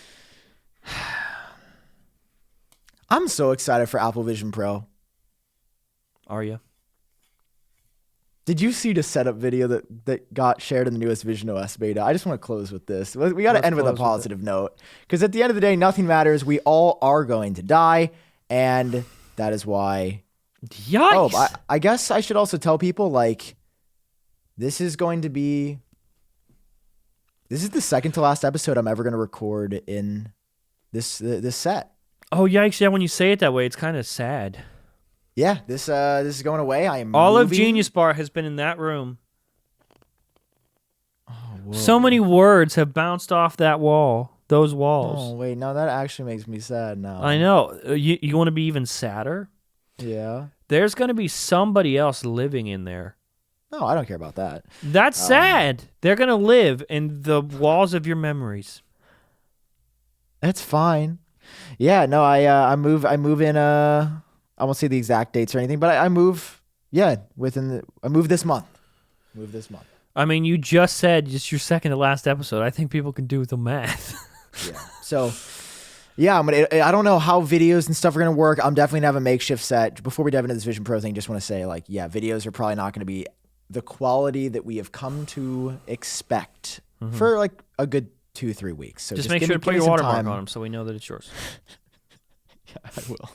I'm so excited for Apple Vision Pro. Are you? Did you see the setup video that got shared in the newest Vision OS beta? I just want to close with this. We got to end with a positive note. Because at the end of the day, nothing matters. We all are going to die. And that is why... Yikes! Oh, I guess I should also tell people, like, this is going to be... This is the second to last episode I'm ever going to record in this set. Oh, yikes. Yeah, when you say it that way, it's kind of sad. Yeah, this is going away. I am All moving. of Genius Bar has been in that room. Oh, whoa. So many words have bounced off that wall, those walls. Oh, wait, no, that actually makes me sad now. I know. You want to be even sadder? Yeah. There's going to be somebody else living in there. No, I don't care about that. That's sad. They're going to live in the walls of your memories. That's fine. Yeah, no, I move in I won't say the exact dates or anything, but I move I move this month. I mean, you just said it's your second to last episode. I think people can do the math. Yeah. So, yeah, I don't know how videos and stuff are going to work. I'm definitely going to have a makeshift set. Before we dive into this Vision Pro thing, just want to say, like, yeah, videos are probably not going to be the quality that we have come to expect for, like, a good 2-3 weeks. So just make sure to put your watermark on them so we know that it's yours. Yeah, I will.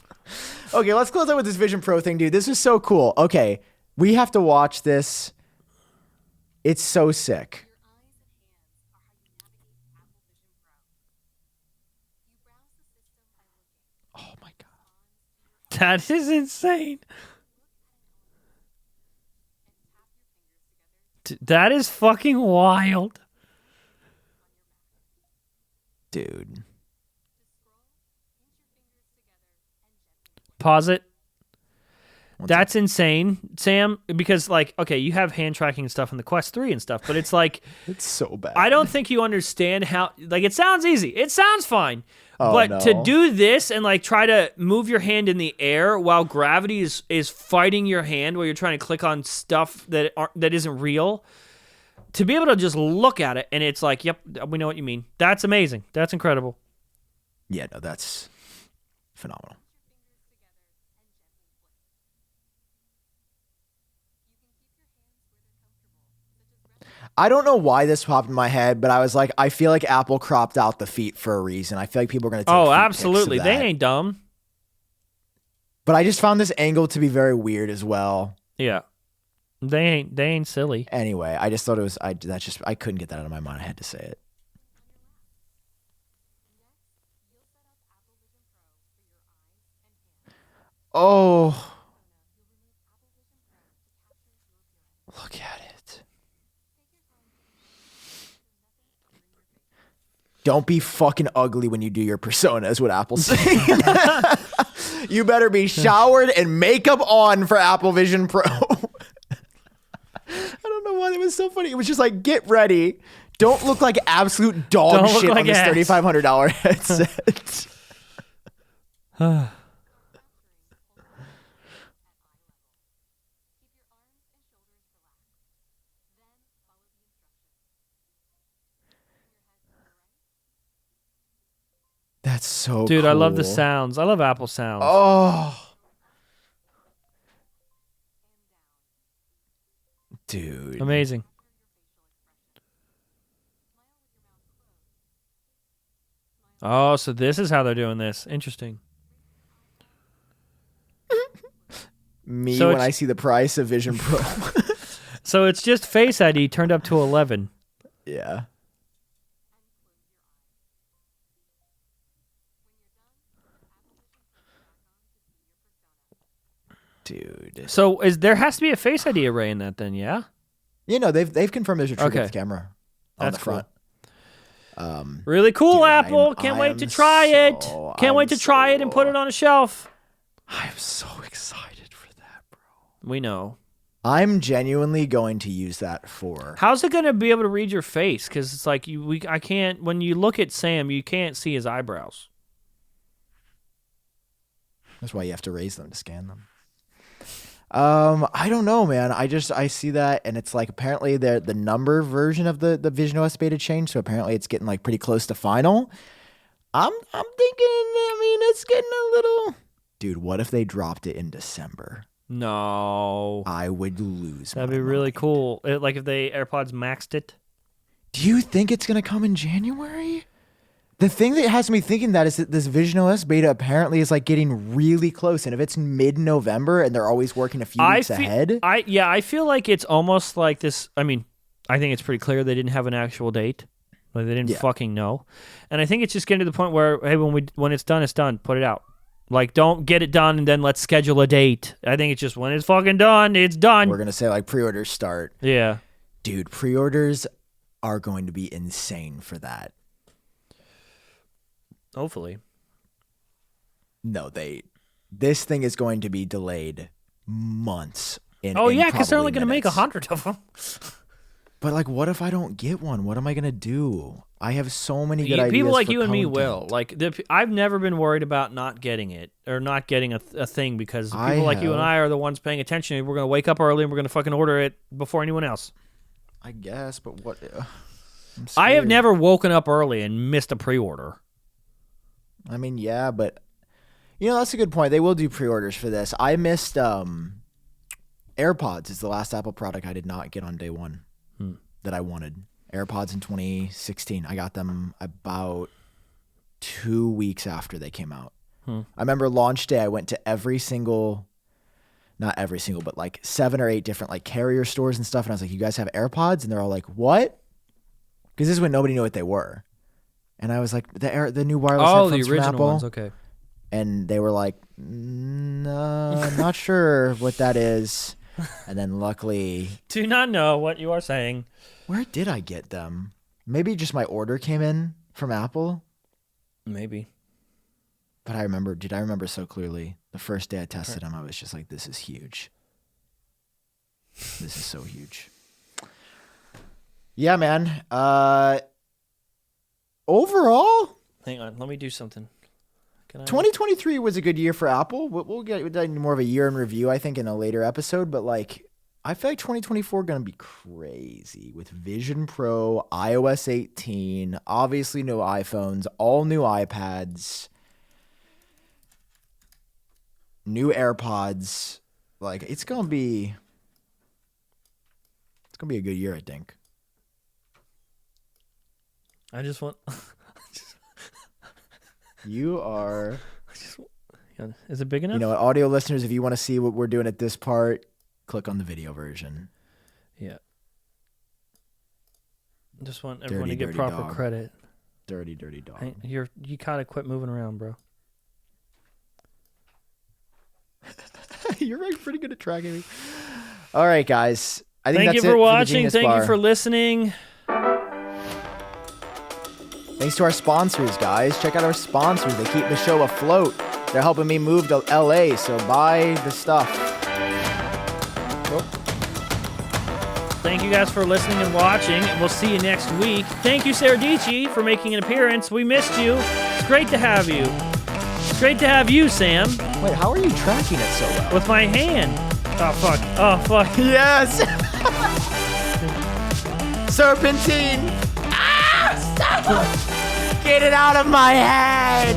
Okay, let's close out with this Vision Pro thing, dude. This is so cool. Okay, we have to watch this. It's so sick. Oh my God. That is insane. That is fucking wild. Dude. Pause it. That's insane, Sam, because, like, okay, you have hand tracking and stuff in the Quest 3 and stuff, but it's like... It's so bad. I don't think you understand how... Like, it sounds easy. It sounds fine. Oh, but no. to do this and, like, try to move your hand in the air while gravity is fighting your hand while you're trying to click on stuff that isn't real, to be able to just look at it and it's like, yep, we know what you mean. That's amazing. That's incredible. Yeah, no, that's phenomenal. I don't know why this popped in my head, but I was like, I feel like Apple cropped out the feet for a reason. I feel like people are going to take feet absolutely. pics of They that. ain't dumb. But I just found this angle to be very weird as well. Yeah. They ain't silly. Anyway, I just thought it was I couldn't get that out of my mind. I had to say it. Oh. Look at it. Don't be fucking ugly when you do your persona, is what Apple's saying. You better be showered and makeup on for Apple Vision Pro. I don't know why that was so funny. It was just like, get ready. Don't look like absolute dog shit on this $3,500 headset. That's so Dude, cool. I love the sounds. I love Apple sounds. Oh. Dude. Amazing. Oh, so this is how they're doing this. Interesting. Me So when I see the price of Vision Pro. So it's just Face ID turned up to 11. Yeah. Dude. So there has to be a Face ID array in that then, yeah? You know, they've confirmed there's a trigger Okay. with camera on That's the front. Really cool, Dude, Apple. Can't wait to try it. Can't wait to try it and put it on a shelf. I'm so excited for that, bro. We know. I'm genuinely going to use that for... How's it going to be able to read your face? Because it's like I can't. When you look at Sam, you can't see his eyebrows. That's why you have to raise them to scan them. I don't know, man. I see that, and it's like apparently the number version of the Vision OS beta changed, so apparently it's getting like pretty close to final. I'm thinking, I mean, it's getting a little... Dude, what if they dropped it in December? No. I would lose. That'd my be really mind. cool. Like if they AirPods maxed it. Do you think it's gonna come in January? The thing that has me thinking that is that this Vision OS beta apparently is like getting really close, and if it's mid-November and they're always working a few weeks ahead, I feel like it's almost like this. I mean, I think it's pretty clear they didn't have an actual date. Like they didn't fucking know, and I think it's just getting to the point where hey, when it's done, put it out. Like, don't get it done and then let's schedule a date. I think it's just when it's fucking done, it's done. we're gonna say like pre-orders start. Yeah, Dude, pre-orders are going to be insane for that. hopefully. No, this thing is going to be delayed months. Oh yeah, because they're only going to make 100 of them. But like, what if I don't get one? What am I gonna do? I have so many good ideas. People like for you and me content. will. Like I've never been worried about not getting it or not getting a thing because people like you and I are the ones paying attention. We're gonna wake up early and we're gonna fucking order it before anyone else. I guess, but what? I have never woken up early and missed a pre-order. I mean, yeah, but you know that's a good point. They will do pre-orders for this. I missed AirPods. Is the last Apple product I did not get on day one that I wanted. AirPods in 2016. I got them about 2 weeks after they came out. I remember launch day. I went to not every single, but like 7 or 8 different like carrier stores and stuff. And I was like, "You guys have AirPods?" And they're all like, "What?" Because this is when nobody knew what they were. And I was like, the new wireless headphones the original from Apple. ones. Okay. And they were like, "No, not sure what that is." And then luckily, Do not know what you are saying. where did I get them? Maybe just my order came in from Apple. Maybe. But I remember so clearly. The first day I tested them, I was just like, this is huge. This is so huge. Yeah, man. Overall, hang on, let me do something. 2023 was a good year for Apple. We'll get more of a year in review, I think, in a later episode. But like, I feel like 2024 going to be crazy with Vision Pro, iOS 18, obviously no iPhones, all new iPads, new AirPods. Like, it's going to be a good year, I think. I just want. You are. Is it big enough? You know what, audio listeners, if you want to see what we're doing at this part, click on the video version. Yeah. Just want everyone to get proper credit. Dirty dog. Hey, you gotta quit moving around, bro. You're pretty good at tracking me. All right, guys. I think Thank you for watching. Thank you for listening. Thanks to our sponsors, guys. Check out our sponsors. They keep the show afloat. They're helping me move to LA, so buy the stuff. Oh. Thank you guys for listening and watching. We'll see you next week. Thank you, Saradici, for making an appearance. We missed you. It's great to have you. It's great to have you, Sam. Wait, how are you tracking it so well? With my hand. Oh, fuck. Oh, fuck. Yes! Serpentine! Ah! Stop! Get it out of my head!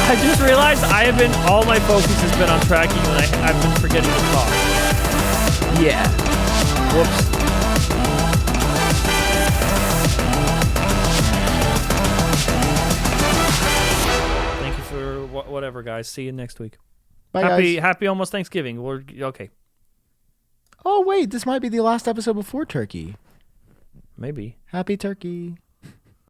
I just realized all my focus has been on tracking and I've been forgetting to talk. Yeah. Whoops. Thank you for whatever, guys. See you next week. Bye, guys. Happy almost Thanksgiving. We're okay. Oh, wait. This might be the last episode before Turkey. Maybe. Happy Turkey.